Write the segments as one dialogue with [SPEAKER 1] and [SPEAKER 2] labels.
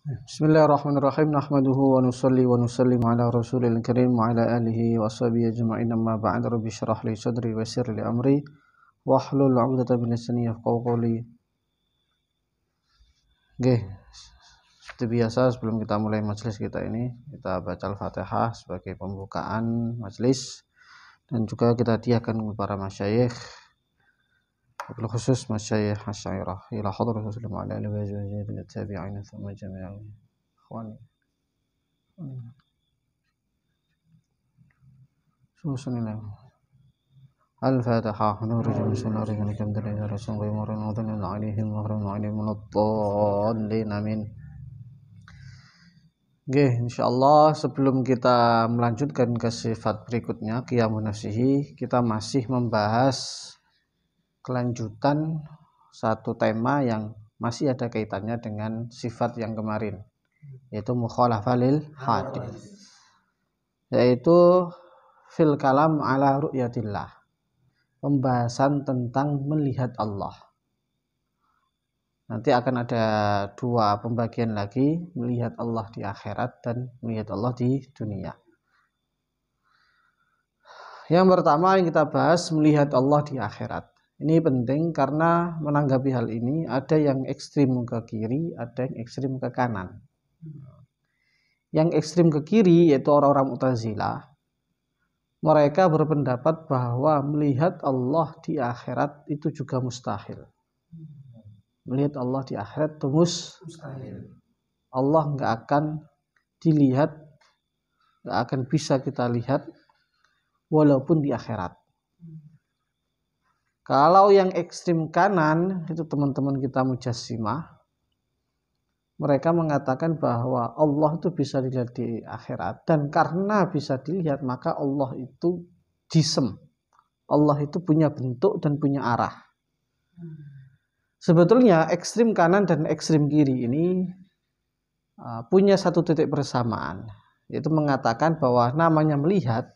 [SPEAKER 1] Bismillahirrahmanirrahim. Nahmaduhu wa nusalli wa nusallim ala rasulil karim wa ala alihi wa ashabihi ajma'in, amma ba'd. Rabbi shrah li sadri wa yassir li amri wahlul 'uqdatam min lisani yafqahu qawli. Oke, seperti biasa sebelum kita mulai majelis kita ini, kita baca Al-Fatihah sebagai pembukaan majelis, dan juga kita hadiahkan kepada para masyayikh, wabil khusus masyayikh Asy'ariyah ila hadrat Rasulullah ala alihi wa sahbihi tabi'in thumma jami'al ikhwan. Bismillah. Al-Fatihah. Nurul Bismillahirrahmanirrahim. Alhamdulillahi rabbil alamin. Wa sallallahu alaihi wa sallam. Amin. Oke, insyaallah sebelum kita melanjutkan ke sifat berikutnya, qiyamun nafsihi, kita masih membahas kelanjutan satu tema yang masih ada kaitannya dengan sifat yang kemarin, yaitu mukhalafah lil hadis, yaitu fil kalam ala ru'yatillah, pembahasan tentang melihat Allah. Nanti akan ada dua pembagian lagi, melihat Allah di akhirat dan melihat Allah di dunia. Yang pertama yang kita bahas, melihat Allah di akhirat. Ini penting karena menanggapi hal ini ada yang ekstrim ke kiri, ada yang ekstrim ke kanan. Yang ekstrim ke kiri yaitu orang-orang Mu'tazilah. Mereka berpendapat bahwa melihat Allah di akhirat itu juga mustahil. Melihat Allah di akhirat itu mustahil. Allah nggak akan dilihat, nggak akan bisa kita lihat walaupun di akhirat. Kalau yang ekstrim kanan itu teman-teman kita Mujassimah, mereka mengatakan bahwa Allah itu bisa dilihat di akhirat, dan karena bisa dilihat maka Allah itu jism. Allah itu punya bentuk dan punya arah. Sebetulnya ekstrim kanan dan ekstrim kiri ini punya satu titik persamaan, yaitu mengatakan bahwa namanya melihat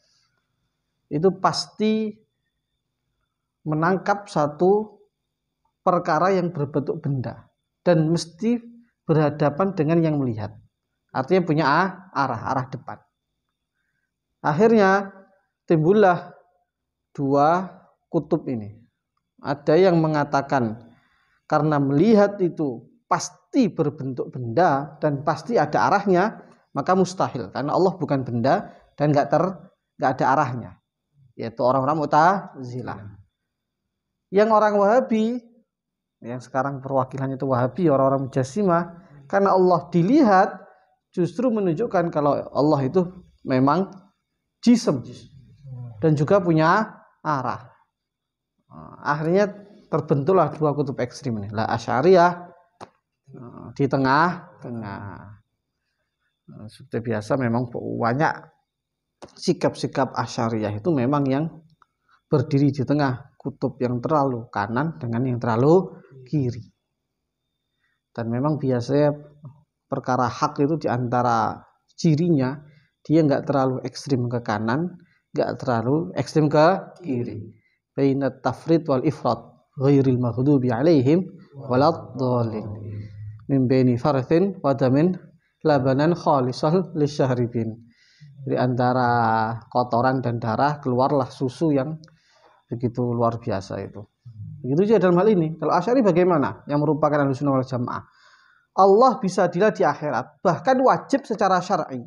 [SPEAKER 1] itu pasti menangkap satu perkara yang berbentuk benda dan mesti berhadapan dengan yang melihat. Artinya punya arah depan. Akhirnya timbullah dua kutub ini. Ada yang mengatakan karena melihat itu pasti berbentuk benda dan pasti ada arahnya, maka mustahil karena Allah bukan benda dan nggak ada arahnya, yaitu orang-orang Mu'tazilah. Yang orang Wahabi, yang sekarang perwakilannya itu Wahabi, orang-orang Mujassimah, karena Allah dilihat justru menunjukkan kalau Allah itu memang jism dan juga punya arah. Akhirnya terbentuklah dua kutub ekstrim ini. La Asy'ariyah di tengah-tengah. Seperti biasa memang banyak sikap-sikap Asy'ariyah itu memang yang berdiri di tengah, kutub yang terlalu kanan dengan yang terlalu kiri. Dan memang biasanya perkara hak itu diantara cirinya dia nggak terlalu ekstrim ke kanan, nggak terlalu ekstrim ke kiri. Bainat tafrid wal ifrat ghairil maghdubi alaihim waladdallin min baini farthin wa damin labanan khalisal lisyahribin. Di antara kotoran dan darah keluarlah susu yang begitu luar biasa itu. Begitu juga dalam hal ini. Kalau Asy'ari bagaimana? Yang merupakan Ahlussunnah wal Jamaah. Allah bisa dilihat di akhirat, bahkan wajib secara syar'i.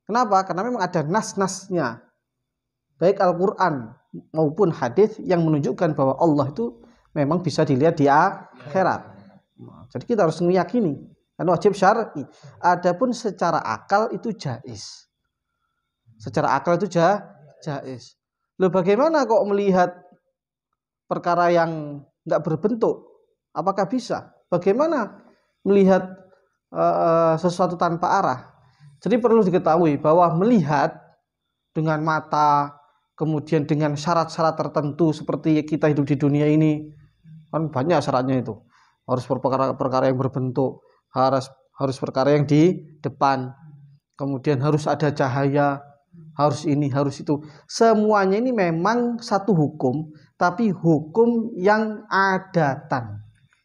[SPEAKER 1] Kenapa? Karena memang ada nas-nasnya, baik Al-Quran maupun hadis yang menunjukkan bahwa Allah itu memang bisa dilihat di akhirat. Jadi kita harus meyakini, karena wajib syar'i. Adapun secara akal itu jaiz. Secara akal itu jaiz. Loh, bagaimana kok melihat perkara yang nggak berbentuk? Apakah bisa? Bagaimana melihat sesuatu tanpa arah? Jadi perlu diketahui bahwa melihat dengan mata, kemudian dengan syarat-syarat tertentu seperti kita hidup di dunia ini, kan banyak syaratnya itu. Harus perkara yang berbentuk, harus perkara yang di depan, kemudian harus ada cahaya, harus ini, harus itu. Semuanya ini memang satu hukum, tapi hukum yang adatan,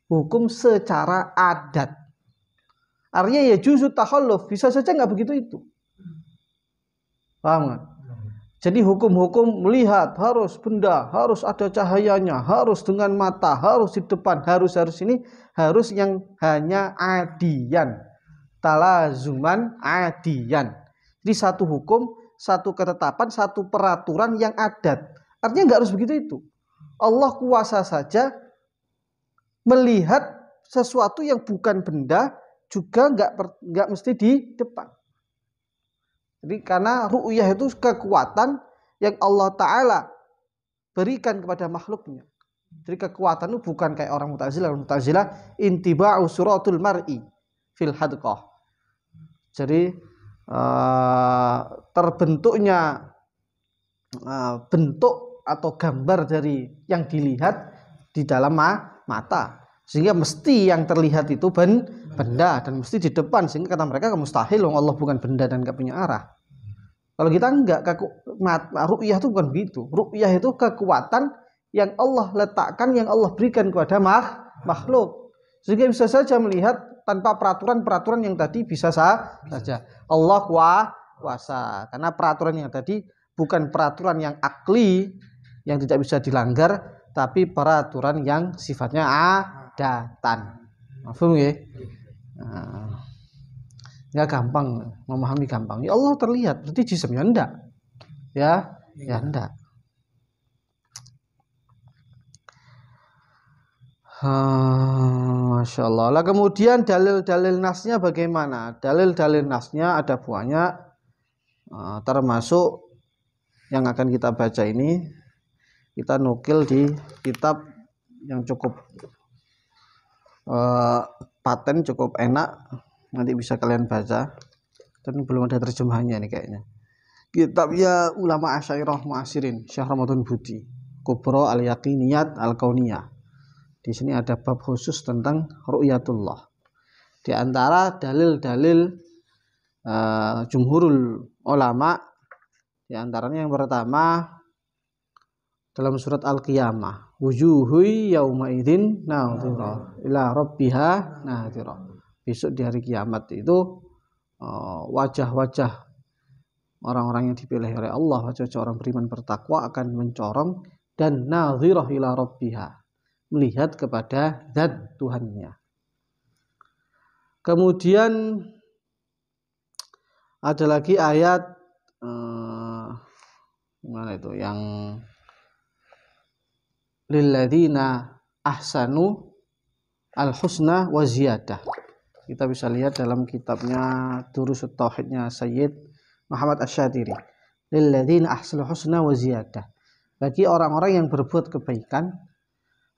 [SPEAKER 1] hukum secara adat. Artinya ya justru takhalluf, bisa saja nggak begitu itu. Paham nggak? Jadi hukum-hukum melihat harus benda, harus ada cahayanya, harus dengan mata, harus di depan, harus ini, harus yang hanya adiyan, talazuman adiyan. Jadi satu hukum, satu ketetapan, satu peraturan yang adat. Artinya nggak harus begitu itu. Allah kuasa saja melihat sesuatu yang bukan benda juga nggak mesti di depan. Jadi karena ru'yah itu kekuatan yang Allah Ta'ala berikan kepada makhluknya. Jadi kekuatan itu bukan kayak orang Mu'tazilah. Mu'tazilah intiba'u suratul mar'i fil hadqah. Jadi terbentuknya bentuk atau gambar dari yang dilihat di dalam mata. Sehingga mesti yang terlihat itu benda dan mesti di depan, sehingga kata mereka mustahil Allah bukan benda dan gak punya arah. Kalau kita enggak, ru'yah itu bukan begitu. Ru'yah itu kekuatan yang Allah letakkan, yang Allah berikan kepada makhluk, sehingga bisa saja melihat tanpa peraturan-peraturan yang tadi bisa saja. Allah kuasa, karena peraturan yang tadi bukan peraturan yang akli yang tidak bisa dilanggar, tapi peraturan yang sifatnya adatan. Paham ya? Ya gampang, memahami gampang. Ya Allah terlihat, berarti jisimnya enggak. Ya enggak. Masya Allah. Lah kemudian dalil-dalil nasnya bagaimana? Dalil-dalil nasnya ada banyak, termasuk yang akan kita baca ini kita nukil di kitab yang cukup paten, cukup enak, nanti bisa kalian baca. Dan belum ada terjemahannya nih kayaknya. Kitabnya ulama Asy'ariyah Mu'asirin, Syekh Ramadan Budi, Kubra al-Yaqiniyat al-Kauniyah. Di sini ada bab khusus tentang ru'yatullah. Di antara dalil-dalil jumhurul ulama, di antaranya yang pertama dalam surat Al-Qiyamah, wujuhu yauma idzin nadhirah ila rabbiha nadhirah. Besok di hari kiamat itu wajah-wajah orang-orang yang dipilih oleh Allah, wajah-wajah orang beriman bertakwa akan mencorong dan nadhirah ila rabbiha, melihat kepada zat Tuhannya. Kemudian ada lagi ayat mana itu yang lilladzina ahsanu al-husna wa ziyadah. Kita bisa lihat dalam kitabnya Durusut Tauhidnya Sayyid Muhammad Asy-Syadiri. Lilladzina ahsanul husna wa ziyadah. Bagi orang-orang yang berbuat kebaikan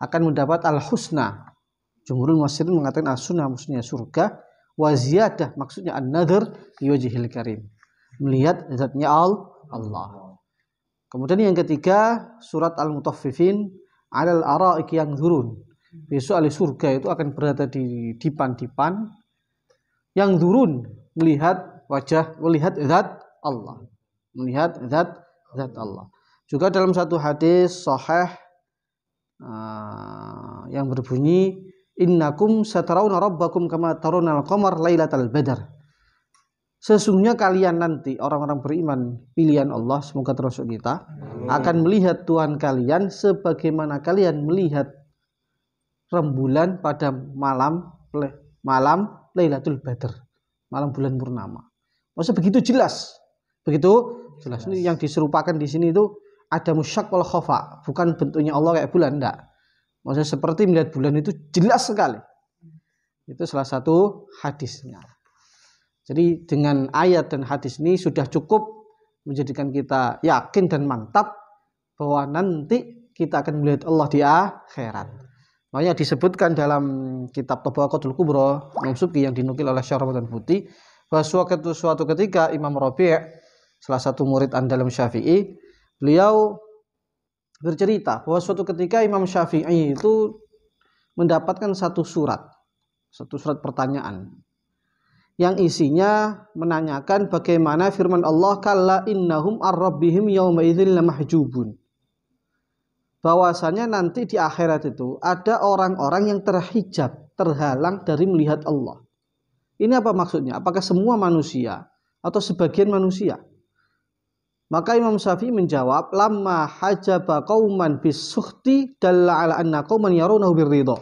[SPEAKER 1] akan mendapat al-husna. Jumhurul mufassirin mengatakan as-sunnah maksudnya surga, wa ziyadah maksudnya an-nadhr li wajhil karim, melihat zatnya Allah. Kemudian yang ketiga surat Al-Mutaffifin, 'alal ara'iki yanzurun. Besok ahli surga itu akan berada di dipan-dipan yang turun, melihat wajah, melihat zat Allah, melihat zat Allah. Juga dalam satu hadis sahih yang berbunyi innakum satarawna rabbakum kama tarawna al-qamar lailatal badar. Sesungguhnya kalian nanti orang-orang beriman pilihan Allah, semoga termasuk kita, akan melihat Tuhan kalian sebagaimana kalian melihat rembulan pada malam Lailatul Badar, malam bulan purnama. Maksudnya begitu jelas. Ini yang diserupakan di sini itu ada musyak wal khafa, bukan bentuknya Allah kayak bulan, enggak. Maksudnya seperti melihat bulan itu jelas sekali. Itu salah satu hadisnya. Jadi dengan ayat dan hadis ini sudah cukup menjadikan kita yakin dan mantap bahwa nanti kita akan melihat Allah di akhirat. Makanya disebutkan dalam kitab Tabaqatul Kubra Imam Subki yang dinukil oleh Syekh Ramadan Budi, bahwa suatu ketika Imam Rabi', salah satu murid andalam Syafi'i, beliau bercerita bahwa suatu ketika Imam Syafi'i itu mendapatkan satu surat pertanyaan yang isinya menanyakan bagaimana firman Allah, kalla innahum ar-rabbihim yawma idzin lamahjubun. Bahwasanya nanti di akhirat itu ada orang-orang yang terhijab, terhalang dari melihat Allah. Ini apa maksudnya? Apakah semua manusia atau sebagian manusia? Maka Imam Syafi'i menjawab, lamma hajaba qauman bisukhti dalla ala anna qauman yarunahu birridha.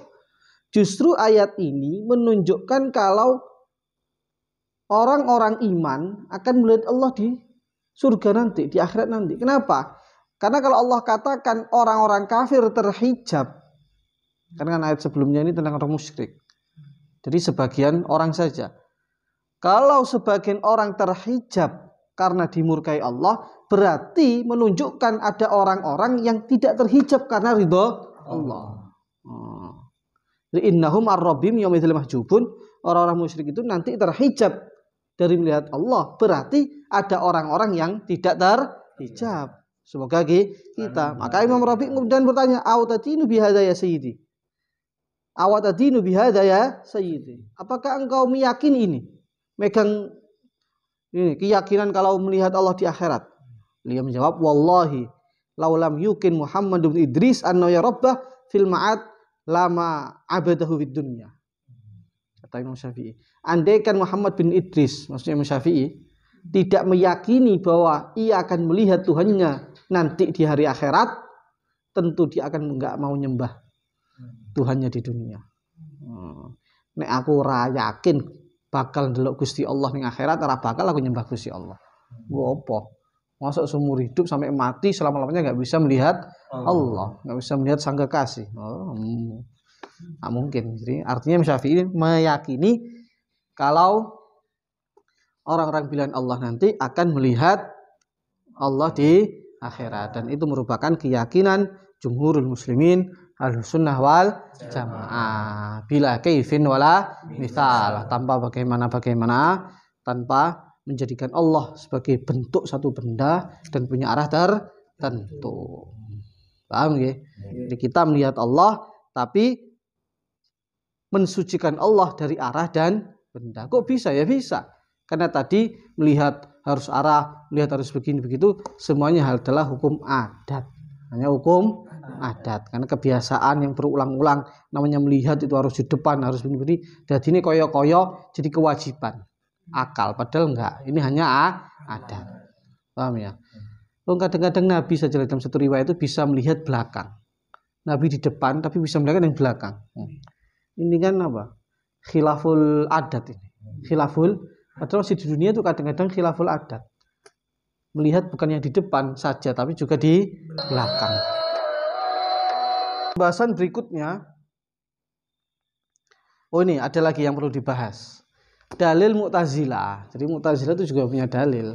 [SPEAKER 1] Justru ayat ini menunjukkan kalau orang-orang iman akan melihat Allah di surga nanti, di akhirat nanti. Kenapa? Karena kalau Allah katakan orang-orang kafir terhijab, karena kan ayat sebelumnya ini tentang orang musyrik. Jadi sebagian orang saja. Kalau sebagian orang terhijab karena dimurkai Allah, berarti menunjukkan ada orang-orang yang tidak terhijab karena ridho Allah. Innahum ar-rabbim yaumidzil mahjubun. Orang-orang musyrik itu nanti terhijab dari melihat Allah. Berarti ada orang-orang yang tidak terhijab. Semoga kita. Maka Imam Rafi'i kemudian bertanya, "Awatadinu bihadza ya sayyidi?" Awatadinu bihadza ya sayyidi. Apakah engkau meyakini ini? Megang ini keyakinan kalau melihat Allah di akhirat. Beliau menjawab, wallahi laulam yukin Muhammad bin Idris anna ya rabbah fil ma'ad lama abadahu fid dunya. Kata Imam Syafi'i, andaikan Muhammad bin Idris, maksudnya Imam Syafi'i, tidak meyakini bahwa ia akan melihat Tuhannya nanti di hari akhirat, tentu dia akan enggak mau nyembah Tuhannya di dunia. Nek aku ora yakin bakal ndelok Gusti Allah ning akhirat, ora bakal aku nyembah Gusti Allah. Gua apa? Masuk seumur hidup sampai mati selama-lamanya nggak bisa melihat Allah, nggak bisa melihat sang kekasih. Nggak mungkin. Jadi artinya Syafi'i meyakini kalau orang-orang pilihan Allah nanti akan melihat Allah di akhirat, dan itu merupakan keyakinan jumhurul muslimin Ahlussunnah wal Jamaah bila kaifin wala misal, tanpa bagaimana tanpa menjadikan Allah sebagai bentuk satu benda dan punya arah tertentu. Paham ya? Jadi kita melihat Allah tapi mensucikan Allah dari arah dan benda. Kok bisa? Ya bisa. Karena tadi melihat harus arah, melihat harus begini begitu, semuanya adalah hukum adat. Hanya hukum adat, karena kebiasaan yang berulang-ulang, namanya melihat itu harus di depan, harus begini. Jadi ini koyo-koyo jadi kewajiban akal, padahal enggak, ini hanya adat. Paham ya? Kadang-kadang Nabi saja dalam satu riwayat itu bisa melihat belakang, Nabi di depan tapi bisa melihat yang belakang. Ini kan apa? Khilaful adat ini. Khilaful, padahal masih di dunia itu kadang-kadang khilaful adat, melihat bukan yang di depan saja tapi juga di belakang. Pembahasan berikutnya, ini ada lagi yang perlu dibahas, dalil Mu'tazilah. Jadi Mu'tazilah itu juga punya dalil.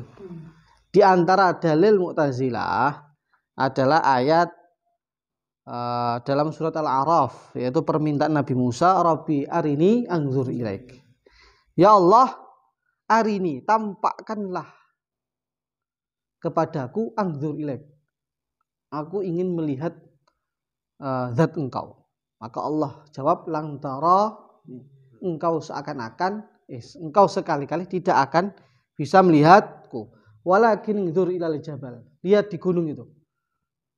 [SPEAKER 1] Di antara dalil Mu'tazilah adalah ayat dalam surat Al-A'raf, yaitu permintaan Nabi Musa, Rabbi arini anzur ilaik. Ya Allah, arini, tampakkanlah kepadaku, anzur ilaik, aku ingin melihat zat engkau. Maka Allah jawab, lang tara, engkau seakan-akan, engkau sekali-kali tidak akan bisa melihatku. Walakin nzur ilal jabal, lihat di gunung itu.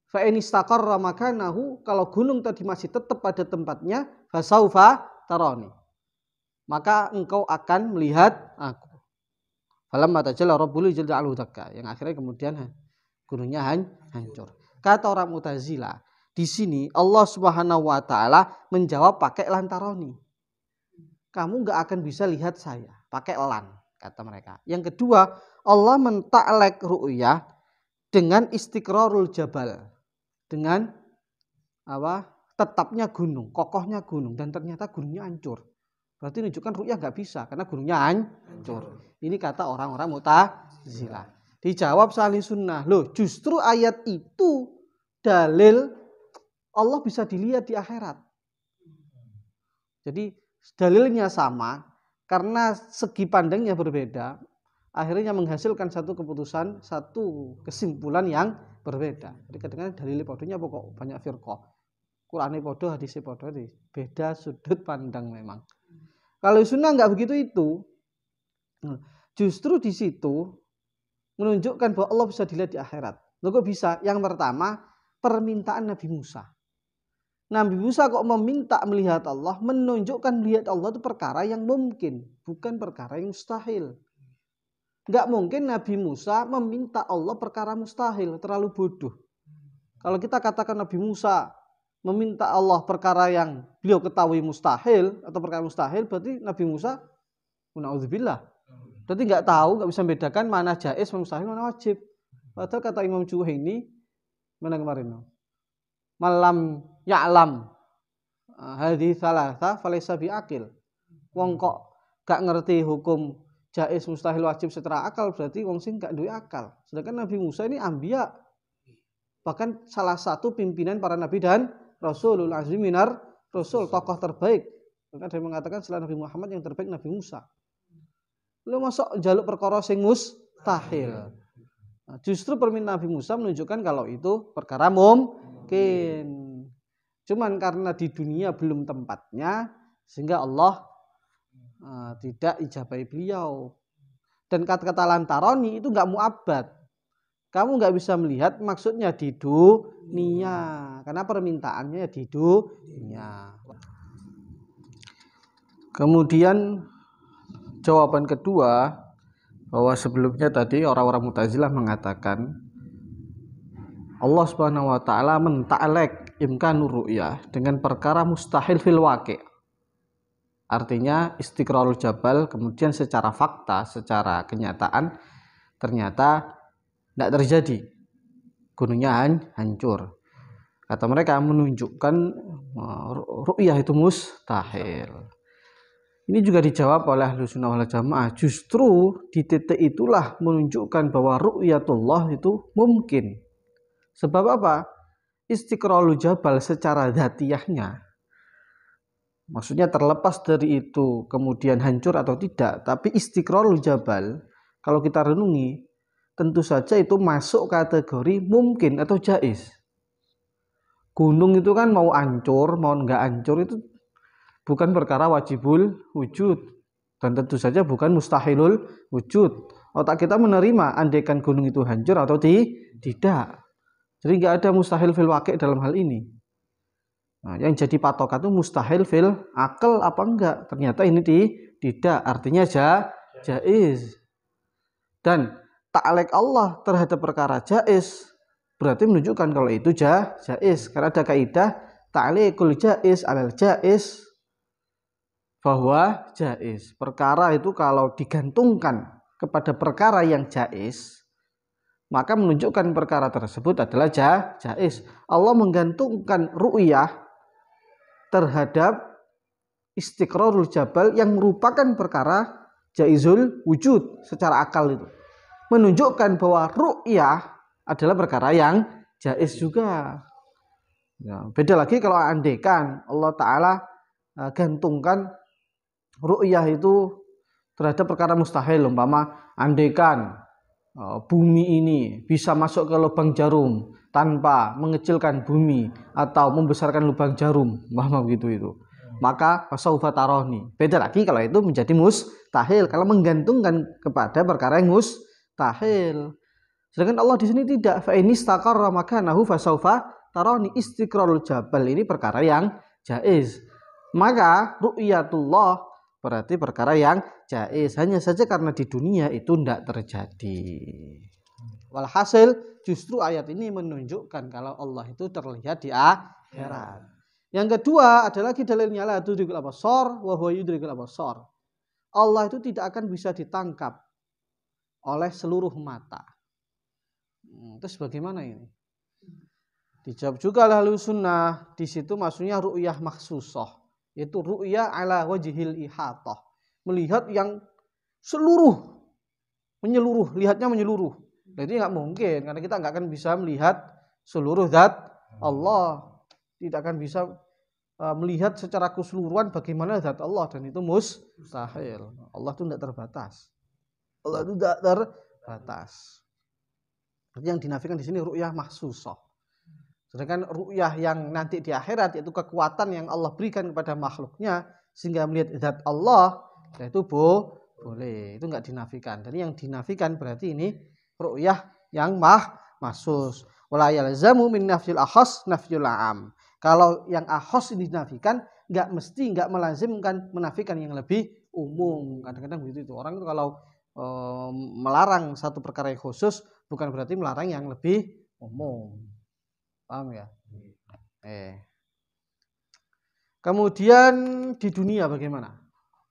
[SPEAKER 1] Fa in istaqarra makanahu, kalau gunung tadi masih tetap pada tempatnya, fasaufa tarani, maka engkau akan melihat aku. Falamma tajalla rabbul jalla dakka, yang akhirnya kemudian gunungnya hancur. Kata orang Mu'tazilah, di sini Allah Subhanahu wa taala menjawab pakai lantaroni. Kamu enggak akan bisa lihat saya, pakai lan, kata mereka. Yang kedua, Allah mentaklek ru'yah dengan istiqrarul jabal, dengan apa? Tetapnya gunung, kokohnya gunung, dan ternyata gunungnya hancur. Berarti menunjukkan ru'yah enggak bisa karena gunungnya hancur. Ini kata orang-orang Mu'tazilah. Dijawab Ahli Sunnah, loh justru ayat itu dalil Allah bisa dilihat di akhirat. Jadi dalilnya sama, karena segi pandangnya berbeda, akhirnya menghasilkan satu keputusan, satu kesimpulan yang berbeda. Jadi kadang-kadang dalil podonya pokok banyak firqah, Qur'ane podo, hadisnya podo, beda sudut pandang memang. Kalau Sunnah nggak begitu itu, justru di situ menunjukkan bahwa Allah bisa dilihat di akhirat. Loh kok bisa? Yang pertama, permintaan Nabi Musa. Nabi Musa kok meminta melihat Allah, menunjukkan melihat Allah itu perkara yang mungkin, bukan perkara yang mustahil. Nggak mungkin Nabi Musa meminta Allah perkara mustahil, terlalu bodoh. Kalau kita katakan Nabi Musa meminta Allah perkara yang beliau ketahui mustahil atau perkara mustahil, berarti Nabi Musa na'udzubillah. Berarti nggak tahu, nggak bisa membedakan mana jaiz, mana mustahil, mana wajib. Padahal kata Imam Juwaini, mana kemarin? Malam ya'lam hadis thalatha falaysa biaqil. Wong kok gak ngerti hukum jaiz mustahil wajib secara akal, berarti wong sing gak duwe akal. Sedangkan Nabi Musa ini anbiya, bahkan salah satu pimpinan para nabi dan rasulul azmi minar rasul, tokoh terbaik. Bahkan ada yang mengatakan setelah Nabi Muhammad yang terbaik Nabi Musa. Lu masuk jaluk perkara sing mustahil. Nah, justru permintaan Nabi Musa menunjukkan kalau itu perkara mungkin. Cuman karena di dunia belum tempatnya, sehingga Allah tidak ijabai beliau. Dan kata-kata lantaroni itu nggak muabad. Kamu nggak bisa melihat maksudnya di dunia, karena permintaannya di dunia. Kemudian jawaban kedua, bahwa sebelumnya tadi orang-orang Mu'tazilah mengatakan Allah Subhanahu wa taala menta'alek imkanur ru'yah dengan perkara mustahil fil waqi'. Artinya istiqrarul jabal kemudian secara fakta, secara kenyataan ternyata tidak terjadi. Gunungnya hancur. Kata mereka menunjukkan ru'yah itu mustahil. Ini juga dijawab oleh Ahlussunnah wal Jamaah. Justru di titik itulah menunjukkan bahwa ru'yatullah itu mungkin. Sebab apa? Istiqrarul jabal secara dzatiyahnya, maksudnya terlepas dari itu kemudian hancur atau tidak, tapi istiqrarul jabal kalau kita renungi tentu saja itu masuk kategori mungkin atau jaiz. Gunung itu kan mau hancur mau enggak hancur itu bukan perkara wajibul wujud dan tentu saja bukan mustahilul wujud. Otak kita menerima andaikan gunung itu hancur atau tidak. Jadi nggak ada mustahil fil waqi' dalam hal ini. Nah, yang jadi patokan itu mustahil fil akal apa enggak. Ternyata ini tidak, artinya jaiz. Dan ta'alek Allah terhadap perkara jaiz berarti menunjukkan kalau itu jaiz. Karena ada kaidah ta'alekul jaiz alal jaiz bahwa jaiz. Perkara itu kalau digantungkan kepada perkara yang jaiz, maka menunjukkan perkara tersebut adalah jaiz. Allah menggantungkan ru'yah terhadap istiqrarul jabal yang merupakan perkara jaizul wujud secara akal itu. Menunjukkan bahwa ru'yah adalah perkara yang jaiz juga. Ya, beda lagi kalau andaikan Allah Ta'ala gantungkan ru'yah itu terhadap perkara mustahil. Umpama andaikan bumi ini bisa masuk ke lubang jarum tanpa mengecilkan bumi atau membesarkan lubang jarum, begitu itu. Maka fasaufa taroni. Beda lagi kalau itu menjadi mustahil, kalau menggantungkan kepada perkara yang mustahil. Sedangkan Allah di sini tidak. Fa in istaqarra makanahu fasaufa taroni. Istiqrarul jabal ini perkara yang jaiz. Maka ru'yatullah berarti perkara yang jaiz. Hanya saja karena di dunia itu tidak terjadi. Walhasil justru ayat ini menunjukkan kalau Allah itu terlihat di akhirat. Yang kedua ada lagi dalilnya la tudrikul absar wa huwa yudrikul absar. Allah itu tidak akan bisa ditangkap oleh seluruh mata. Terus bagaimana ini? Dijawab juga oleh Ahlussunnah. Di situ maksudnya ru'yah makhsusah. Yaitu ru'yah ala wajhil ihatah, melihat yang seluruh, menyeluruh, lihatnya menyeluruh. Jadi nggak mungkin, karena kita nggak akan bisa melihat seluruh zat Allah, tidak akan bisa melihat secara keseluruhan bagaimana zat Allah, dan itu mustahil. Allah itu tidak terbatas. Allah itu tidak terbatas. Jadi yang dinafikan di sini ru'yah makhsusah. Sedangkan ru'yah yang nanti di akhirat yaitu kekuatan yang Allah berikan kepada makhluknya sehingga melihat zat Allah, itu boleh, itu nggak dinafikan. Dan yang dinafikan berarti ini ru'yah yang mahsus. Wala yalzamu min nafsil akhas nafyul am. Kalau yang akhos ini dinafikan, nggak melazimkan menafikan yang lebih umum. Kadang-kadang begitu itu. Orang itu kalau melarang satu perkara yang khusus, bukan berarti melarang yang lebih umum. Paham ya? Kemudian di dunia bagaimana?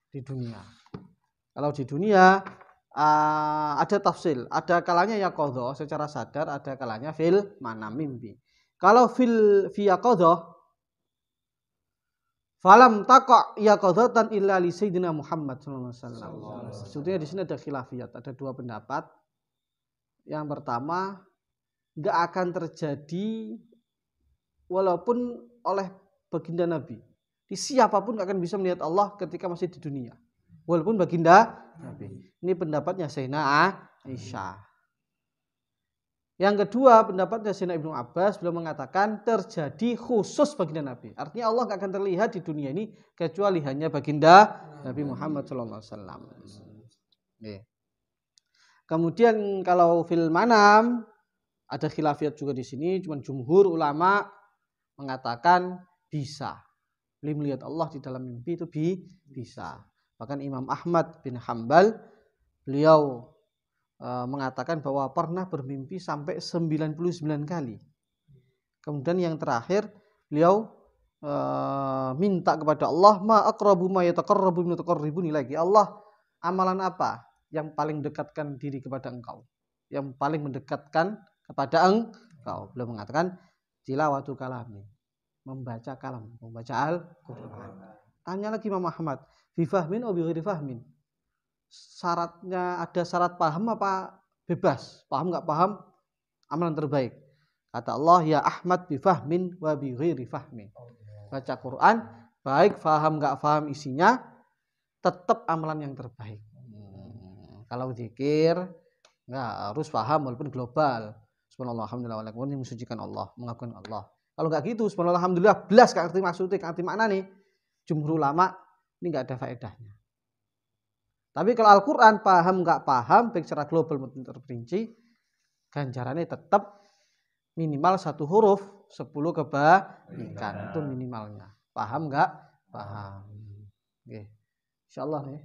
[SPEAKER 1] Di dunia. Kalau di dunia ada tafsil, ada kalanya yaqadha secara sadar, ada kalanya fil manam mimpi. Kalau fi yaqadha falam taqa yaqadhatan illa li sayyidina Muhammad sallallahu alaihi wasallam. Sebetulnya di sini ada khilafiyat, ada dua pendapat. Yang pertama, enggak akan terjadi walaupun oleh baginda Nabi. Di siapapun akan bisa melihat Allah ketika masih di dunia. Walaupun baginda Nabi. Ini pendapatnya Sayyidina Aisyah. Yang kedua pendapatnya Sayyidina Ibnu Abbas, beliau mengatakan terjadi khusus baginda Nabi. Artinya Allah gak akan terlihat di dunia ini kecuali hanya baginda Nabi Muhammad SAW. Kemudian kalau fil manam ada khilafiyat juga di sini, cuman jumhur ulama mengatakan bisa. Beliau melihat Allah di dalam mimpi itu bisa. Bahkan Imam Ahmad bin Hambal beliau mengatakan bahwa pernah bermimpi sampai 99 kali. Kemudian yang terakhir beliau minta kepada Allah, ma aqrabu ma yataqarrabu min taqarribuni lagi. Allah, amalan apa yang paling mendekatkan diri kepada engkau? Yang paling mendekatkan kepada engkau? Beliau mengatakan tilawatul kalami. Membaca kalam, membaca Al-Quran. Tanya lagi Imam Ahmad, bifahmin atau bighairi fahmin? Syaratnya ada syarat paham apa bebas? Paham nggak paham? Amalan terbaik. Kata Allah, ya Ahmad bifahmin wa bighairi fahmin. Baca Quran, baik paham nggak paham isinya, tetap amalan yang terbaik. Kalau zikir, nggak harus paham walaupun global. Subhanallah, alhamdulillah, walaupun mensucikan Allah, mengagungkan Allah. Kalau nggak gitu, subhanallah, alhamdulillah, belas gak arti maksudnya, gak arti makna nih. Jumhur ulama ini nggak ada faedahnya. Tapi kalau Al-Quran paham nggak paham, baik secara global maupun terperinci, ganjarannya tetap minimal 1 huruf 10 kebaikan itu minimalnya. Paham nggak? Paham. Oke. Insyaallah nih.